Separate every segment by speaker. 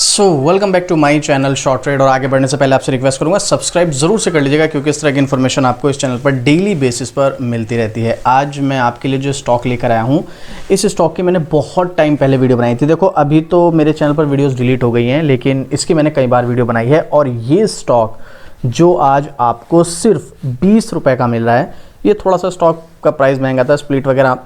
Speaker 1: Welcome back to my channel short trade. और आगे बढ़ने से पहले आपसे रिक्वेस्ट करूंगा सब्सक्राइब जरूर से कर लीजिएगा, क्योंकि इस तरह की इन्फॉर्मेशन आपको इस चैनल पर डेली बेसिस पर मिलती रहती है। आज मैं आपके लिए जो स्टॉक लेकर आया हूं, इस स्टॉक की मैंने बहुत टाइम पहले वीडियो बनाई थी। देखो अभी तो मेरे चैनल पर वीडियोज़ डिलीट हो गई हैं, लेकिन इसकी मैंने कई बार वीडियो बनाई है। और ये स्टॉक जो आज आपको सिर्फ 20 रुपये का मिल रहा है, ये थोड़ा सा स्टॉक का प्राइस महंगा था, स्प्लिट वगैरह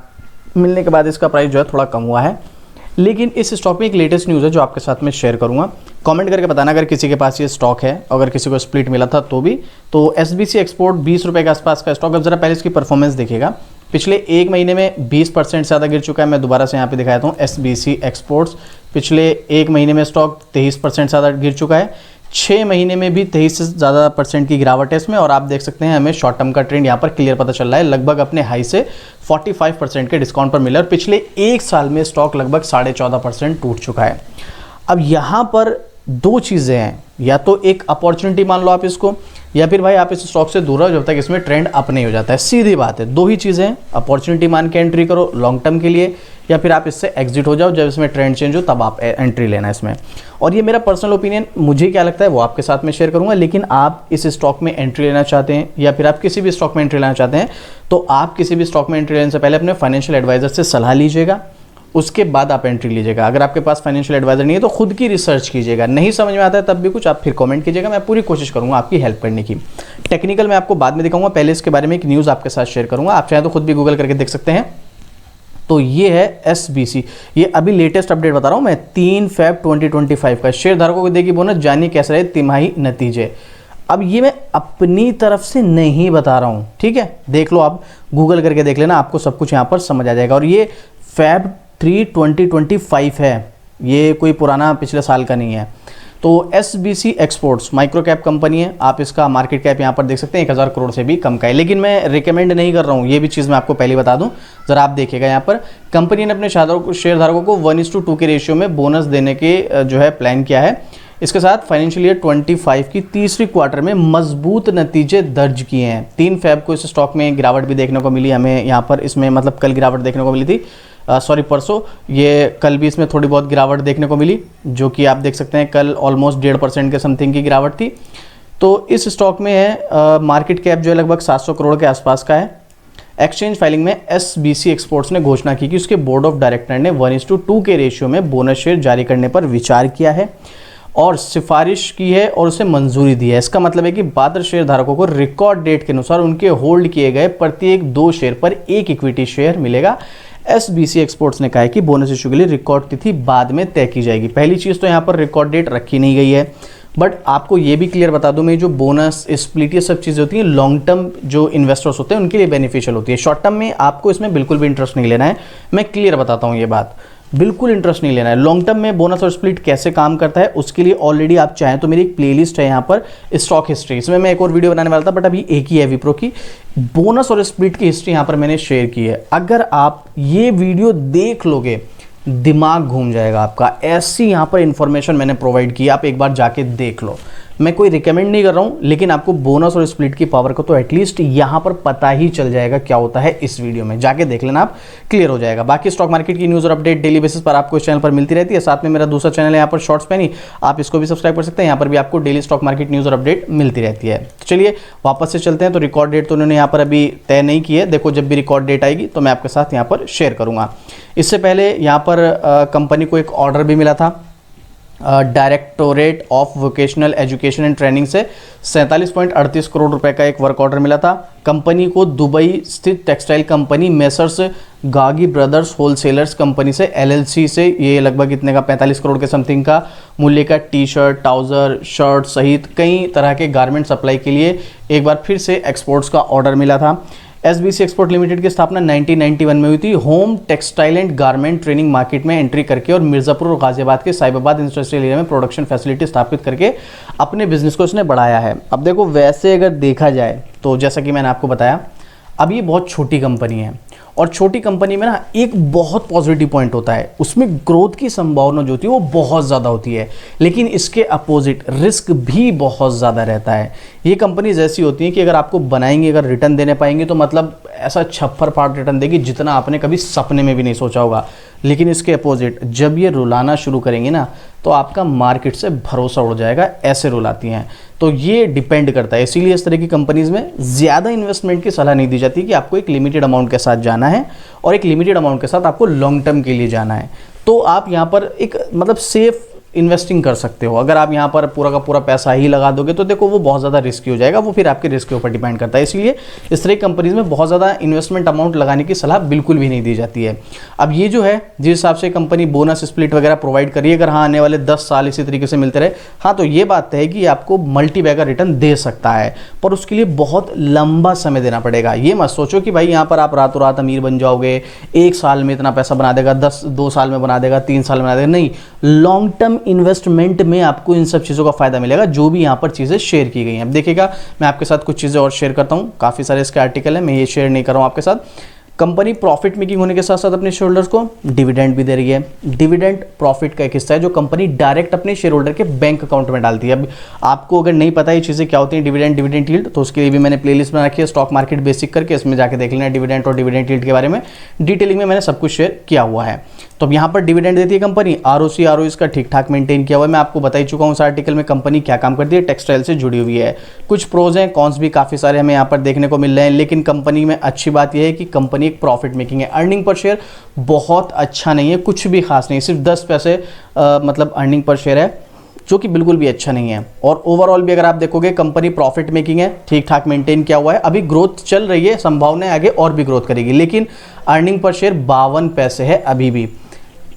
Speaker 1: मिलने के बाद इसका प्राइस जो है थोड़ा कम हुआ है। लेकिन इस स्टॉक में एक लेटेस्ट न्यूज़ है जो आपके साथ में शेयर करूंगा। कमेंट करके बताना अगर किसी के पास ये स्टॉक है, अगर किसी को स्प्लिट मिला था तो भी। तो एसबीसी एक्सपोर्ट 20 रुपये के आसपास का स्टॉक। अब जरा पहले इसकी परफॉर्मेंस देखिएगा। पिछले एक महीने में 20% से ज़्यादा गिर चुका है। मैं दोबारा से यहाँ पे दिखाता हूँ, एसबीसी एक्सपोर्ट्स पिछले एक महीने में स्टॉक 23% से ज़्यादा गिर चुका है। 6 महीने में भी 23 से ज़्यादा % की गिरावट है इसमें। और आप देख सकते हैं हमें शॉर्ट टर्म का ट्रेंड यहाँ पर क्लियर पता चल रहा है। लगभग अपने हाई से 45% के डिस्काउंट पर मिला और पिछले एक साल में स्टॉक लगभग 14.5% टूट चुका है। अब यहाँ पर दो चीज़ें हैं, या तो एक अपॉर्चुनिटी मान लो आप इसको, या फिर भाई आप इस स्टॉक से दूर रहो जब तक इसमें ट्रेंड अप नहीं हो जाता है। सीधी बात है, दो ही चीज़ें हैं, अपॉर्चुनिटी मान के एंट्री करो लॉन्ग टर्म के लिए, या फिर आप इससे एग्जिट हो जाओ जब इसमें ट्रेंड चेंज हो तब आप एंट्री लेना है इसमें। और ये मेरा पर्सनल ओपिनियन, मुझे क्या लगता है वो आपके साथ में शेयर करूंगा। लेकिन आप इस स्टॉक में एंट्री लेना चाहते हैं, या फिर आप किसी भी स्टॉक में एंट्री लेना चाहते हैं, तो आप किसी भी स्टॉक में एंट्री लेने से पहले अपने फाइनेंशियल एडवाइजर से सलाह लीजिएगा, उसके बाद आप एंट्री लीजिएगा। अगर आपके पास फाइनेंशियल एडवाइजर नहीं है तो खुद की रिसर्च कीजिएगा। नहीं समझ में आता है तब भी कुछ आप फिर कमेंट कीजिएगा, मैं पूरी कोशिश करूंगा आपकी हेल्प करने की। टेक्निकल मैं आपको बाद में दिखाऊंगा, पहले इसके बारे में एक न्यूज़ आपके साथ शेयर करूंगा। आप चाहे तो खुद भी गूगल करके देख सकते हैं। तो ये है एसबीसी, ये अभी लेटेस्ट अपडेट बता रहा हूं मैं, 3 फ़रवरी 2025 का। शेयर धारकों को देगी बोनस, जानिए कैसे रहे तिमाही नतीजे। अब ये मैं अपनी तरफ से नहीं बता रहा हूं, ठीक है, देख लो आप गूगल करके देख लेना, आपको सब कुछ यहां पर समझ आ जाएगा। और ये फ़रवरी 3, 2025 है, ये कोई पुराना पिछले साल का नहीं है। तो SBC exports micro cap company है। आप इसका मार्केट कैप यहाँ पर देख सकते हैं 1000 करोड़ से भी कम का है। लेकिन मैं रिकमेंड नहीं कर रहा हूँ, ये भी चीज़ मैं आपको पहले बता दूं, जरा आप देखिएगा। यहाँ पर कंपनी ने अपने शेयरधारकों को 1:2 के रेशियो में बोनस देने के जो है प्लान किया है। इसके साथ फाइनेंशियल ईयर 25 की तीसरी क्वार्टर में मजबूत नतीजे दर्ज किए हैं। 3 फ़रवरी को इस स्टॉक में गिरावट भी देखने को मिली हमें यहाँ पर, इसमें मतलब कल गिरावट देखने को मिली थी, परसों, ये कल भी इसमें थोड़ी बहुत गिरावट देखने को मिली, जो कि आप देख सकते हैं कल ऑलमोस्ट 1.5% के समथिंग की गिरावट थी। तो इस स्टॉक में है मार्केट कैप जो है लगभग 700 करोड़ के आसपास का है। एक्सचेंज फाइलिंग में एसबीसी एक्सपोर्ट्स ने घोषणा की कि उसके बोर्ड ऑफ डायरेक्टर ने 1:2 के रेशियो में बोनस शेयर जारी करने पर विचार किया है और सिफारिश की है और उसे मंजूरी दी है। इसका मतलब है कि पात्र शेयर धारकों को रिकॉर्ड डेट के अनुसार उनके होल्ड किए गए प्रत्येक 2 शेयर पर 1 इक्विटी शेयर मिलेगा। एसबीसी एक्सपोर्ट्स ने कहा है कि बोनस इशू के लिए रिकॉर्ड तिथि बाद में तय की जाएगी। पहली चीज़ तो यहाँ पर रिकॉर्ड डेट रखी नहीं गई है, बट आपको ये भी क्लियर बता दूं मैं, जो बोनस स्प्लिट ये सब चीज़ें होती हैं लॉन्ग टर्म जो इन्वेस्टर्स होते हैं उनके लिए बेनिफिशियल होती है। शॉर्ट टर्म में आपको इसमें बिल्कुल भी इंटरेस्ट नहीं लेना है, मैं क्लियर बताता हूँ ये बात, बिल्कुल इंटरेस्ट नहीं लेना है। लॉन्ग टर्म में बोनस और स्प्लिट कैसे काम करता है उसके लिए ऑलरेडी आप चाहें तो मेरी एक प्लेलिस्ट है यहाँ पर स्टॉक हिस्ट्री, इसमें मैं एक और वीडियो बनाने वाला था, बट अभी एक ही है विप्रो की, बोनस और स्प्लिट की हिस्ट्री यहाँ पर मैंने शेयर की है। अगर आप ये वीडियो देख लोगे दिमाग घूम जाएगा आपका, ऐसी यहाँ पर इंफॉर्मेशन मैंने प्रोवाइड की, आप एक बार जाके देख लो। मैं कोई रिकमेंड नहीं कर रहा हूँ, लेकिन आपको बोनस और स्प्लिट की पावर को तो एटलीस्ट यहाँ पर पता ही चल जाएगा क्या होता है। इस वीडियो में जाके देख लेना, आप क्लियर हो जाएगा। बाकी स्टॉक मार्केट की न्यूज़ और अपडेट डेली बेसिस पर आपको इस चैनल पर मिलती रहती है। साथ में मेरा दूसरा चैनल है यहाँ पर शॉर्ट्स पैनी, आप इसको भी सब्सक्राइब कर सकते हैं। यहाँ पर भी आपको डेली स्टॉक मार्केट न्यूज़ और अपडेट मिलती रहती है। तो चलिए वापस से चलते हैं। तो रिकॉर्ड डेट तो उन्होंने यहाँ पर अभी तय नहीं की है, देखो जब भी रिकॉर्ड डेट आएगी तो मैं आपके साथ यहाँ पर शेयर करूँगा। इससे पहले यहाँ पर कंपनी को एक ऑर्डर भी मिला था directorate of vocational education and training से 47.38 करोड़ रुपए का एक वर्क ऑर्डर मिला था। कंपनी को दुबई स्थित टेक्सटाइल कंपनी मेसर्स गागी ब्रदर्स होलसेलर्स कंपनी से एलएलसी से ये लगभग इतने का 45 करोड़ के समथिंग का मूल्य का टी शर्ट, ट्राउज़र, शर्ट सहित कई तरह के गारमेंट सप्लाई के लिए एक बार फिर से एक्सपोर्ट्स का ऑर्डर मिला था। एसबीसी एक्सपोर्ट लिमिटेड की स्थापना 1991 में हुई थी। Home textile and garment training market में एंट्री करके और मिर्ज़ापुर और गाजियाबाद के साहिबाबाद इंडस्ट्रियल एरिया में प्रोडक्शन फैसिलिटी स्थापित करके अपने बिजनेस को इसने बढ़ाया है। अब देखो वैसे अगर देखा जाए तो जैसा कि मैंने आपको बताया, अब ये बहुत छोटी कंपनी है और छोटी कंपनी में ना एक बहुत पॉजिटिव पॉइंट होता है, उसमें ग्रोथ की संभावना जो होती है वो बहुत ज़्यादा होती है, लेकिन इसके अपोजिट रिस्क भी बहुत ज़्यादा रहता है। ये कंपनीज ऐसी होती हैं कि अगर आपको बनाएंगे, अगर रिटर्न देने पाएंगे तो मतलब ऐसा छप्पर फाड़ रिटर्न देगी जितना आपने कभी सपने में भी नहीं सोचा होगा। लेकिन इसके अपोजिट जब ये रुलाना शुरू करेंगे ना, तो आपका मार्केट से भरोसा उड़ जाएगा, ऐसे रूल आती हैं। तो ये डिपेंड करता है, इसीलिए इस तरह की कंपनीज में ज़्यादा इन्वेस्टमेंट की सलाह नहीं दी जाती कि आपको एक लिमिटेड अमाउंट के साथ जाना है और एक लिमिटेड अमाउंट के साथ आपको लॉन्ग टर्म के लिए जाना है। तो आप यहाँ पर एक मतलब सेफ इन्वेस्टिंग कर सकते हो। अगर आप यहाँ पर पूरा का पूरा पैसा ही लगा दोगे तो देखो वो बहुत ज़्यादा रिस्की हो जाएगा, वो फिर आपके रिस्क के ऊपर डिपेंड करता है। इसलिए इस तरह की कंपनीज में बहुत ज़्यादा इन्वेस्टमेंट अमाउंट लगाने की सलाह बिल्कुल भी नहीं दी जाती है। अब ये जो है जिस हिसाब से कंपनी बोनस स्प्लिट वगैरह प्रोवाइड करी है, अगर हाँ आने वाले 10 साल इसी तरीके से मिलते रहे, हाँ तो ये बात है कि आपको मल्टी बैगर रिटर्न दे सकता है, पर उसके लिए बहुत लंबा समय देना पड़ेगा। ये मत सोचो कि भाई यहाँ पर आप रातों रात अमीर बन जाओगे, 1 साल में इतना पैसा बना देगा, 2 साल में बना देगा, 3 साल में बना देगा। नहीं, लॉन्ग टर्म इन्वेस्टमेंट में आपको इन सब चीज़ों का फायदा मिलेगा जो भी यहाँ पर चीज़ें शेयर की गई हैं। अब देखिएगा मैं आपके साथ कुछ चीज़ें और शेयर करता हूँ, काफ़ी सारे इसके आर्टिकल हैं, मैं ये शेयर नहीं कर रहा हूँ आपके साथ। कंपनी प्रॉफिट मेकिंग होने के साथ साथ अपने शेयर होल्डर्स को डिविडेंड भी दे रही है। डिविडेंड प्रॉफिट का एक हिस्सा है जो कंपनी डायरेक्ट अपने शेयर होल्डर के बैंक अकाउंट में डालती है। अब आपको अगर नहीं पता ये चीज़ें क्या होती हैं डिविडेंड यील्ड, तो उसके लिए भी मैंने प्लेलिस्ट बना रखी है स्टॉक मार्केट बेसिक करके, इसमें जाके देख लेना डिविडेंड और डिविडेंड यील्ड के बारे में डिटेलिंग में मैंने सब कुछ शेयर किया हुआ है। तो अब यहाँ पर डिविडेंड देती है कंपनी, आरओसी आरओई इसका ठीक ठाक मेंटेन किया हुआ है। मैं आपको बता ही चुका हूँ इस आर्टिकल में कंपनी क्या काम करती है, टेक्सटाइल से जुड़ी हुई है। कुछ प्रोज हैं, कॉन्स भी काफ़ी सारे हमें यहाँ पर देखने को मिल रहे हैं, लेकिन कंपनी में अच्छी बात यह है कि कंपनी एक प्रॉफिट मेकिंग है। अर्निंग पर शेयर बहुत अच्छा नहीं है, कुछ भी खास नहीं, सिर्फ 10 पैसे मतलब अर्निंग पर शेयर है, जो कि बिल्कुल भी अच्छा नहीं है। और ओवरऑल भी अगर आप देखोगे कंपनी प्रॉफिट मेकिंग है, ठीक ठाक मेंटेन किया हुआ है, अभी ग्रोथ चल रही है, संभावना है आगे और भी ग्रोथ करेगी, लेकिन अर्निंग पर शेयर 52 पैसे है अभी भी।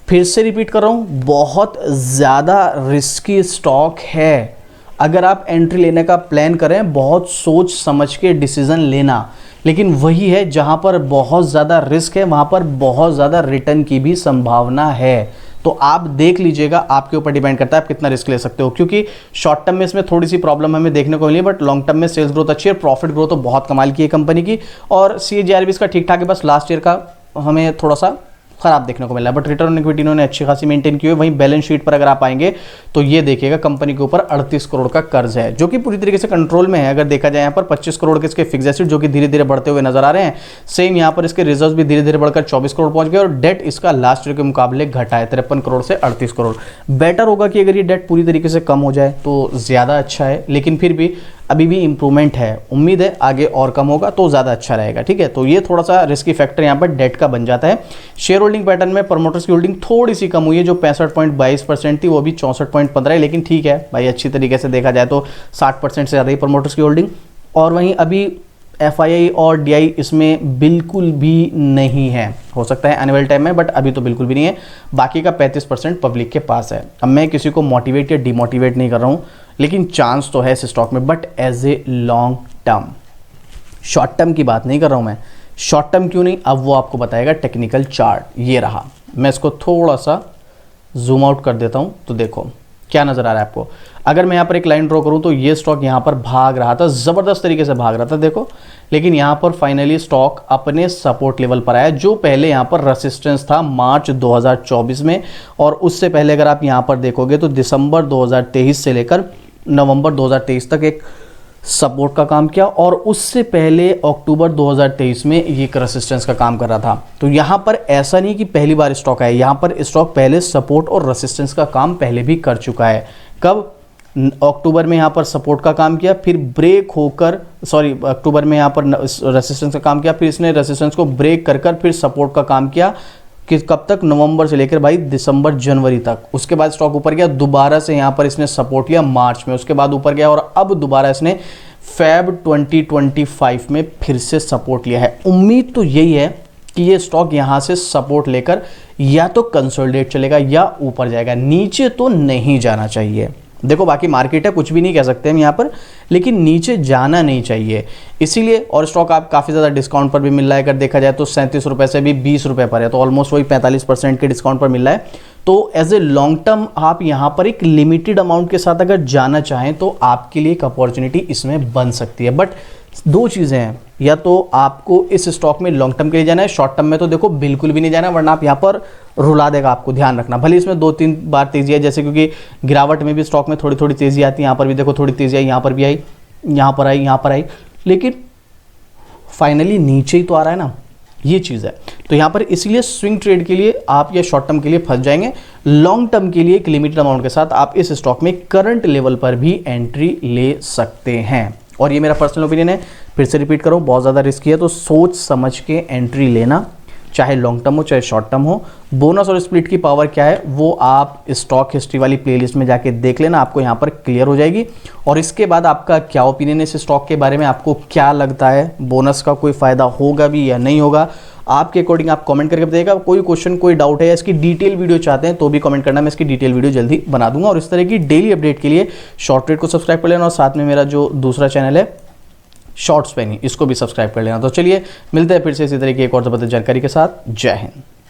Speaker 1: फिर से रिपीट कर रहा हूँ, बहुत ज़्यादा रिस्की स्टॉक है। अगर आप एंट्री लेने का प्लान करें, बहुत सोच समझ के डिसीजन लेना, लेकिन वही है जहाँ पर बहुत ज़्यादा रिस्क है वहाँ पर बहुत ज़्यादा रिटर्न की भी संभावना है। तो आप देख लीजिएगा, आपके ऊपर डिपेंड करता है आप कितना रिस्क ले सकते हो, क्योंकि शॉर्ट टर्म में इसमें थोड़ी सी प्रॉब्लम हमें देखने को मिली है, बट लॉन्ग टर्म में सेल्स ग्रोथ अच्छी है, प्रॉफिट ग्रोथ तो बहुत कमाल की है कंपनी की, और CAGR भी इसका ठीक ठाक है, बस लास्ट ईयर का हमें थोड़ा सा खराब देखने को मिला है, बट रिटर्न ऑन इक्विटी इन्होंने अच्छी खासी मेंटेन की हुई है। वहीं बैलेंस शीट पर अगर आप आएंगे तो ये देखिएगा कंपनी के ऊपर 38 करोड़ का कर्ज है, जो कि पूरी तरीके से कंट्रोल में है। अगर देखा जाए यहाँ पर 25 करोड़ के इसके फिक्स एसेट जो कि धीरे धीरे बढ़ते हुए नजर आ रहे हैं। सेम यहाँ पर इसके रिजर्व भी धीरे धीरे बढ़कर 24 करोड़ पहुंच गए, और डेट इसका लास्ट ईयर के मुकाबले घटा है 53 करोड़ से 38 करोड़। बेटर होगा कि अगर ये डेट पूरी तरीके से कम हो जाए तो ज़्यादा अच्छा है, लेकिन फिर भी अभी भी इंप्रूवमेंट है, उम्मीद है आगे और कम होगा तो ज़्यादा अच्छा रहेगा। ठीक है, तो ये थोड़ा सा रिस्की फैक्टर यहाँ पर डेट का बन जाता है। शेयर होल्डिंग पैटर्न में प्रमोटर्स की होल्डिंग थोड़ी सी कम हुई है, जो 65.22% थी वो भी 64.15 है, लेकिन ठीक है भाई, अच्छी तरीके से देखा जाए तो 60% से ज़्यादा ही प्रमोटर्स की होल्डिंग। और वहीं अभी FII और DI इसमें बिल्कुल भी नहीं है, हो सकता है आने वाले टाइम में, बट अभी तो बिल्कुल भी नहीं है। बाकी का 35% पब्लिक के पास है। अब मैं किसी को मोटिवेट या डिमोटिवेट नहीं कर रहा हूँ, लेकिन चांस तो है इस स्टॉक में, but as a long term, short term की बात नहीं कर रहा हूँ मैं। शॉर्ट टर्म क्यों नहीं, अब वो आपको बताएगा टेक्निकल चार्ट। ये रहा, मैं इसको थोड़ा सा जूम आउट कर देता हूँ तो देखो क्या नज़र आ रहा है आपको। अगर मैं यहाँ पर एक लाइन ड्रॉ करूँ तो ये स्टॉक यहाँ पर भाग रहा था, ज़बरदस्त तरीके से भाग रहा था देखो, लेकिन यहाँ पर फाइनली स्टॉक अपने सपोर्ट लेवल पर आया, जो पहले यहाँ पर रेसिस्टेंस था मार्च 2024 में, और उससे पहले अगर आप यहाँ पर देखोगे तो दिसंबर 2023 से लेकर नवंबर 2023 तक एक सपोर्ट का काम किया, और उससे पहले अक्टूबर 2023 में ये एक रेसिस्टेंस का काम कर रहा था। तो यहाँ पर ऐसा नहीं कि पहली बार स्टॉक आया, यहाँ पर स्टॉक पहले सपोर्ट और रेसिस्टेंस का काम पहले भी कर चुका है। कब? अक्टूबर में यहाँ पर सपोर्ट का काम किया, फिर ब्रेक होकर अक्टूबर में यहाँ पर रेसिस्टेंस का काम किया, फिर इसने रेसिस्टेंस को ब्रेक कर फिर सपोर्ट का काम किया कि कब तक, नवंबर से लेकर भाई दिसंबर जनवरी तक। उसके बाद स्टॉक ऊपर गया, दोबारा से यहाँ पर इसने सपोर्ट लिया मार्च में, उसके बाद ऊपर गया, और अब दोबारा इसने फेब 2025 में फिर से सपोर्ट लिया है। उम्मीद तो यही है कि ये स्टॉक यहाँ से सपोर्ट लेकर या तो कंसोलिडेट चलेगा या ऊपर जाएगा, नीचे तो नहीं जाना चाहिए। देखो बाकी मार्केट है, कुछ भी नहीं कह सकते हम यहाँ पर, लेकिन नीचे जाना नहीं चाहिए इसीलिए। और स्टॉक आप काफ़ी ज़्यादा डिस्काउंट पर भी मिल रहा है, अगर देखा जाए तो 37 रुपये से भी 20 रुपये पर है, तो ऑलमोस्ट वही 45% के डिस्काउंट पर मिल रहा है। तो एज ए लॉन्ग टर्म आप यहाँ पर एक लिमिटेड अमाउंट के साथ अगर जाना चाहें तो आपके लिए एक अपॉर्चुनिटी इसमें बन सकती है। बट दो चीज़ें हैं, या तो आपको इस स्टॉक में लॉन्ग टर्म के लिए जाना है, शॉर्ट टर्म में तो देखो बिल्कुल भी नहीं जाना, वरना आप यहाँ पर रुला देगा आपको, ध्यान रखना। भले इसमें 2-3 बार तेजी है, जैसे क्योंकि गिरावट में भी स्टॉक में थोड़ी थोड़ी तेजी आती है, यहाँ पर भी देखो थोड़ी तेजी आई, यहाँ पर भी आई, यहाँ पर आई, यहाँ पर आई, लेकिन फाइनली नीचे ही तो आ रहा है ना। ये चीज़ है। तो यहाँ पर इसीलिए स्विंग ट्रेड के लिए आप या शॉर्ट टर्म के लिए फंस जाएंगे। लॉन्ग टर्म के लिए एक लिमिटेड अमाउंट के साथ आप इस स्टॉक में करंट लेवल पर भी एंट्री ले सकते हैं। और ये मेरा पर्सनल ओपिनियन है, फिर से रिपीट करो, बहुत ज़्यादा रिस्की है, तो सोच समझ के एंट्री लेना, चाहे लॉन्ग टर्म हो चाहे शॉर्ट टर्म हो। बोनस और स्प्लिट की पावर क्या है वो आप स्टॉक हिस्ट्री वाली प्लेलिस्ट में जाके देख लेना, आपको यहाँ पर क्लियर हो जाएगी। और इसके बाद आपका क्या ओपिनियन है इस स्टॉक के बारे में, आपको क्या लगता है बोनस का कोई फ़ायदा होगा भी या नहीं होगा, आपके अकॉर्डिंग आप कमेंट करके बताइएगा। कोई क्वेश्चन कोई डाउट है या इसकी डिटेल वीडियो चाहते हैं तो भी कमेंट करना, मैं इसकी डिटेल वीडियो जल्दी बना दूंगा। और इस तरह की डेली अपडेट के लिए शॉर्ट ट्रेड को सब्सक्राइब कर लेना और साथ में मेरा जो दूसरा चैनल है शॉर्ट्स पेनी, इसको भी सब्सक्राइब कर लेना। तो चलिए मिलते हैं फिर से इसी तरह की एक और ज़बरदस्त जानकारी के साथ। जय हिंद।